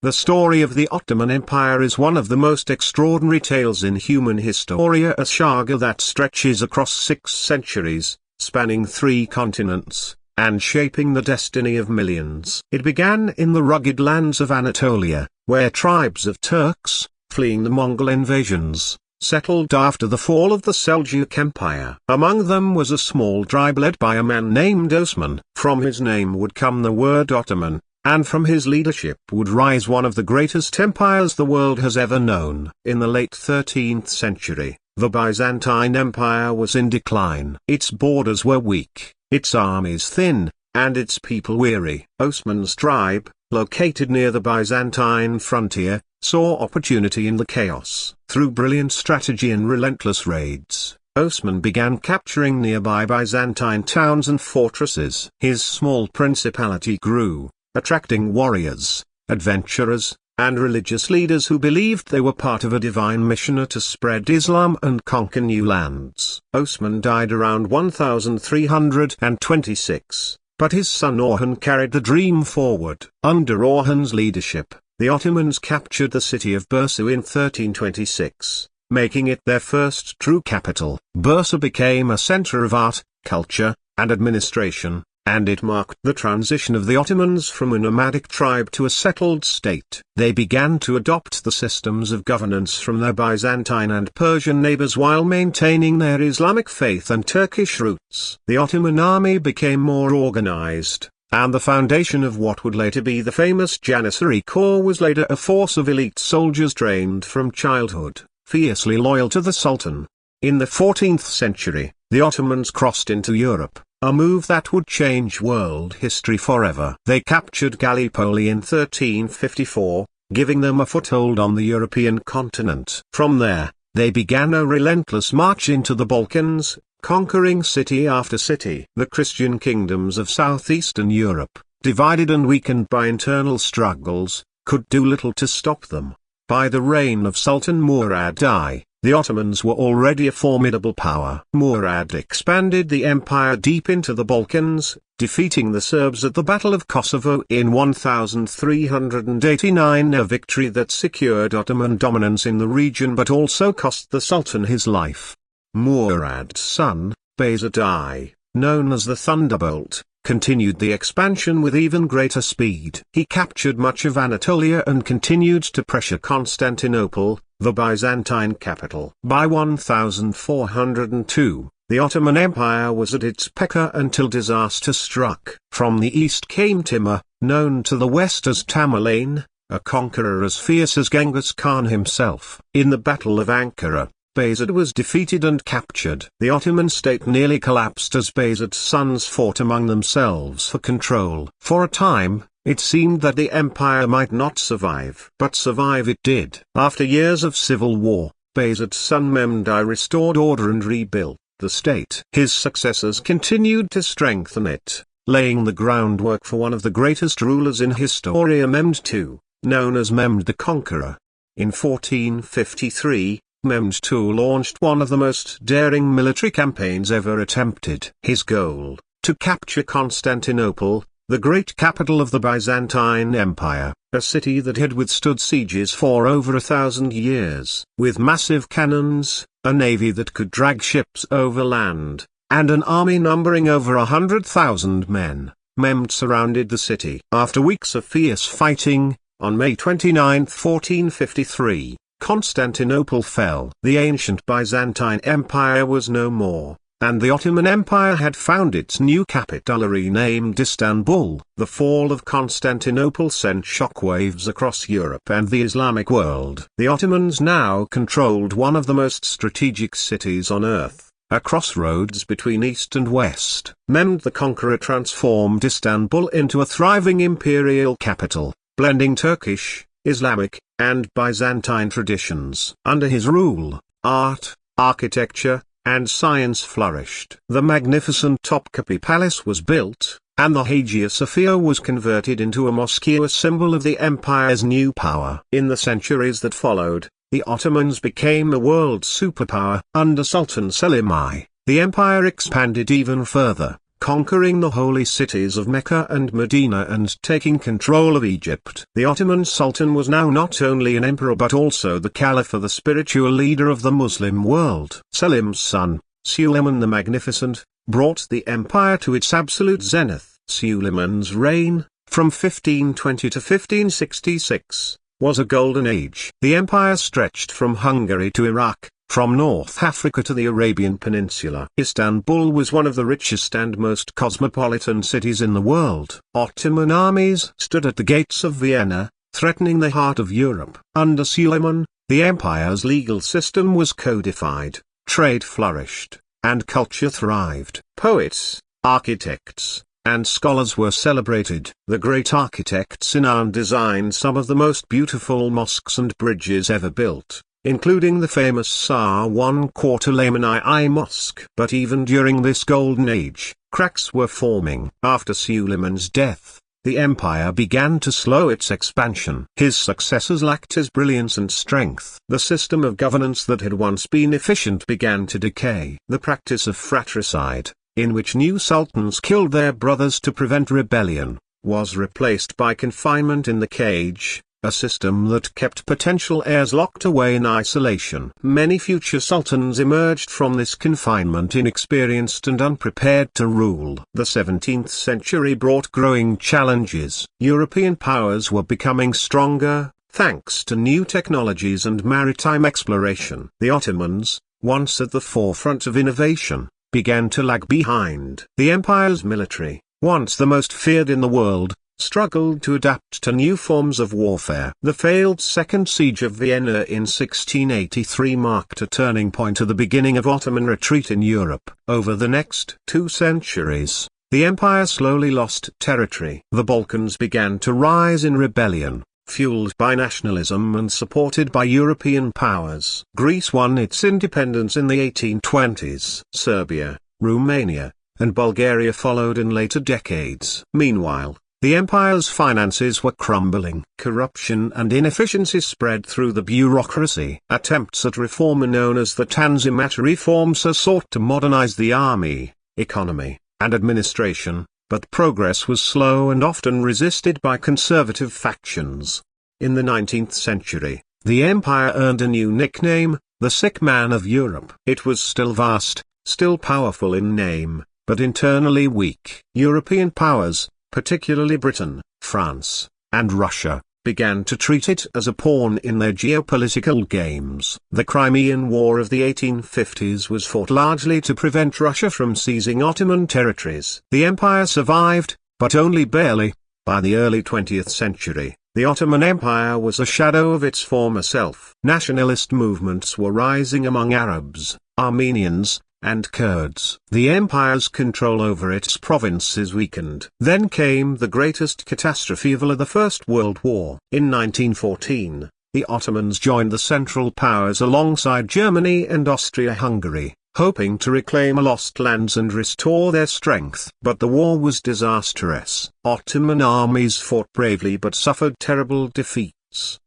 The story of the Ottoman Empire is one of the most extraordinary tales in human history, a saga that stretches across 6 centuries, spanning 3 continents, and shaping the destiny of millions. It began in the rugged lands of Anatolia, where tribes of Turks, fleeing the Mongol invasions, settled after the fall of the Seljuk Empire. Among them was a small tribe led by a man named Osman. From his name would come the word Ottoman, and from his leadership would rise one of the greatest empires the world has ever known. In the late 13th century, the Byzantine Empire was in decline. Its borders were weak, its armies thin, and its people weary. Osman's tribe, located near the Byzantine frontier, saw opportunity in the chaos. Through brilliant strategy and relentless raids, Osman began capturing nearby Byzantine towns and fortresses. His small principality grew, attracting warriors, adventurers, and religious leaders who believed they were part of a divine mission to spread Islam and conquer new lands. Osman died around 1326, but his son Orhan carried the dream forward. Under Orhan's leadership, the Ottomans captured the city of Bursa in 1326, making it their first true capital. Bursa became a center of art, culture, and administration, and it marked the transition of the Ottomans from a nomadic tribe to a settled state. They began to adopt the systems of governance from their Byzantine and Persian neighbors while maintaining their Islamic faith and Turkish roots. The Ottoman army became more organized, and the foundation of what would later be the famous Janissary Corps was later a force of elite soldiers trained from childhood, fiercely loyal to the Sultan. In the 14th century, the Ottomans crossed into Europe, a move that would change world history forever. They captured Gallipoli in 1354, giving them a foothold on the European continent. From there, they began a relentless march into the Balkans, conquering city after city. The Christian kingdoms of southeastern Europe, divided and weakened by internal struggles, could do little to stop them. By the reign of Sultan Murad I, the Ottomans were already a formidable power. Murad expanded the empire deep into the Balkans, defeating the Serbs at the Battle of Kosovo in 1389, a victory that secured Ottoman dominance in the region but also cost the Sultan his life. Murad's son, Bayezid I, known as the Thunderbolt, continued the expansion with even greater speed. He captured much of Anatolia and continued to pressure Constantinople, the Byzantine capital. By 1402, the Ottoman Empire was at its peak until disaster struck. From the east came Timur, known to the west as Tamerlane, a conqueror as fierce as Genghis Khan himself. In the Battle of Ankara, Bayezid was defeated and captured. The Ottoman state nearly collapsed as Bayezid's sons fought among themselves for control. For a time, it seemed that the empire might not survive. But survive it did. After years of civil war, Bayezid's son Mehmed I restored order and rebuilt the state. His successors continued to strengthen it, laying the groundwork for one of the greatest rulers in history, Mehmed II, known as Mehmed the Conqueror. In 1453, Mehmed II launched one of the most daring military campaigns ever attempted. His goal, to capture Constantinople, the great capital of the Byzantine Empire, a city that had withstood sieges for over 1,000 years. With massive cannons, a navy that could drag ships over land, and an army numbering over 100,000 men, Mehmed surrounded the city. After weeks of fierce fighting, on May 29, 1453, Constantinople fell. The ancient Byzantine Empire was no more, and the Ottoman Empire had found its new capital, renamed Istanbul. The fall of Constantinople sent shockwaves across Europe and the Islamic world. The Ottomans now controlled one of the most strategic cities on earth, a crossroads between East and West. Mehmed the Conqueror transformed Istanbul into a thriving imperial capital, blending Turkish, Islamic, and Byzantine traditions. Under his rule, art, architecture, and science flourished. The magnificent Topkapi Palace was built, and the Hagia Sophia was converted into a mosque, a symbol of the empire's new power. In the centuries that followed, the Ottomans became a world superpower. Under Sultan Selim I, the empire expanded even further, conquering the holy cities of Mecca and Medina and taking control of Egypt. The Ottoman Sultan was now not only an emperor but also the caliph, or the spiritual leader of the Muslim world. Selim's son, Suleiman the Magnificent, brought the empire to its absolute zenith. Suleiman's reign, from 1520 to 1566, was a golden age. The empire stretched from Hungary to Iraq, from North Africa to the Arabian Peninsula. Istanbul was one of the richest and most cosmopolitan cities in the world. Ottoman armies stood at the gates of Vienna, threatening the heart of Europe. Under Suleiman, the empire's legal system was codified, trade flourished, and culture thrived. Poets, architects, and scholars were celebrated. The great architect Sinan designed some of the most beautiful mosques and bridges ever built, including the famous Sar Suleiman I Mosque. But even during this golden age, cracks were forming. After Suleiman's death, the empire began to slow its expansion. His successors lacked his brilliance and strength. The system of governance that had once been efficient began to decay. The practice of fratricide, in which new sultans killed their brothers to prevent rebellion, was replaced by confinement in the cage, a system that kept potential heirs locked away in isolation. Many future sultans emerged from this confinement inexperienced and unprepared to rule. The 17th century brought growing challenges. European powers were becoming stronger, thanks to new technologies and maritime exploration. The Ottomans, once at the forefront of innovation, began to lag behind. The empire's military, once the most feared in the world, struggled to adapt to new forms of warfare. The failed Second Siege of Vienna in 1683 marked a turning point at the beginning of Ottoman retreat in Europe. Over the next 2 centuries, the empire slowly lost territory. The Balkans began to rise in rebellion, fueled by nationalism and supported by European powers. Greece won its independence in the 1820s. Serbia, Romania, and Bulgaria followed in later decades. Meanwhile, the empire's finances were crumbling. Corruption and inefficiency spread through the bureaucracy. Attempts at reform known as the Tanzimat reforms sought to modernize the army, economy, and administration, but progress was slow and often resisted by conservative factions. In the 19th century, the empire earned a new nickname, the Sick Man of Europe. It was still vast, still powerful in name, but internally weak. European powers, particularly Britain, France, and Russia, began to treat it as a pawn in their geopolitical games. The Crimean War of the 1850s was fought largely to prevent Russia from seizing Ottoman territories. The empire survived, but only barely. By the early 20th century, the Ottoman Empire was a shadow of its former self. Nationalist movements were rising among Arabs, Armenians, and Kurds. The empire's control over its provinces weakened. Then came the greatest catastrophe of all, the First World War. In 1914, the Ottomans joined the Central Powers alongside Germany and Austria-Hungary, hoping to reclaim lost lands and restore their strength. But the war was disastrous. Ottoman armies fought bravely but suffered terrible defeats.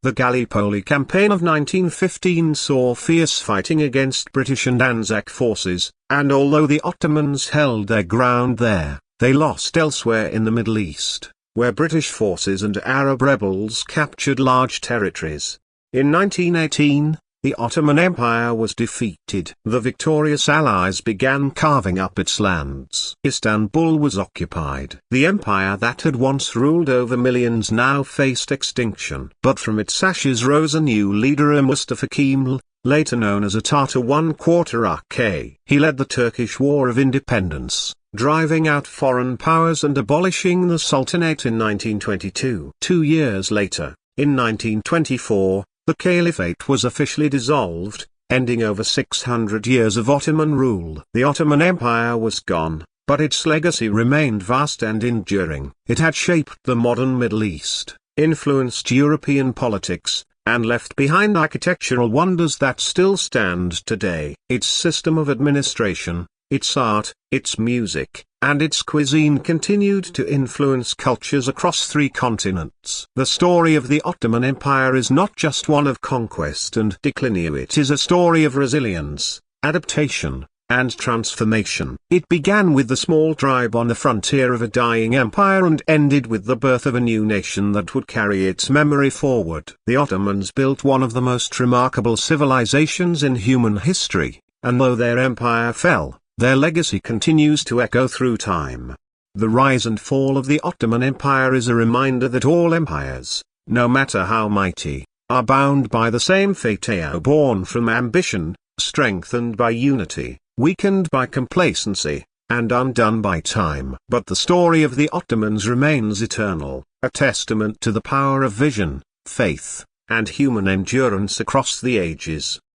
The Gallipoli campaign of 1915 saw fierce fighting against British and Anzac forces, and although the Ottomans held their ground there, they lost elsewhere in the Middle East, where British forces and Arab rebels captured large territories. In 1918, the Ottoman Empire was defeated. The victorious Allies began carving up its lands. Istanbul was occupied. The empire that had once ruled over millions now faced extinction. But from its ashes rose a new leader, Mustafa Kemal, later known as Atatürk I. He led the Turkish War of Independence, driving out foreign powers and abolishing the Sultanate in 1922. 2 years later, in 1924, the Caliphate was officially dissolved, ending over 600 years of Ottoman rule. The Ottoman Empire was gone, but its legacy remained vast and enduring. It had shaped the modern Middle East, influenced European politics, and left behind architectural wonders that still stand today. Its system of administration, its art, its music, and its cuisine continued to influence cultures across 3 continents. The story of the Ottoman Empire is not just one of conquest and decline. It is a story of resilience, adaptation, and transformation. It began with the small tribe on the frontier of a dying empire and ended with the birth of a new nation that would carry its memory forward. The Ottomans built one of the most remarkable civilizations in human history, and though their empire fell, their legacy continues to echo through time. The rise and fall of the Ottoman Empire is a reminder that all empires, no matter how mighty, are bound by the same fate, born from ambition, strengthened by unity, weakened by complacency, and undone by time. But the story of the Ottomans remains eternal, a testament to the power of vision, faith, and human endurance across the ages.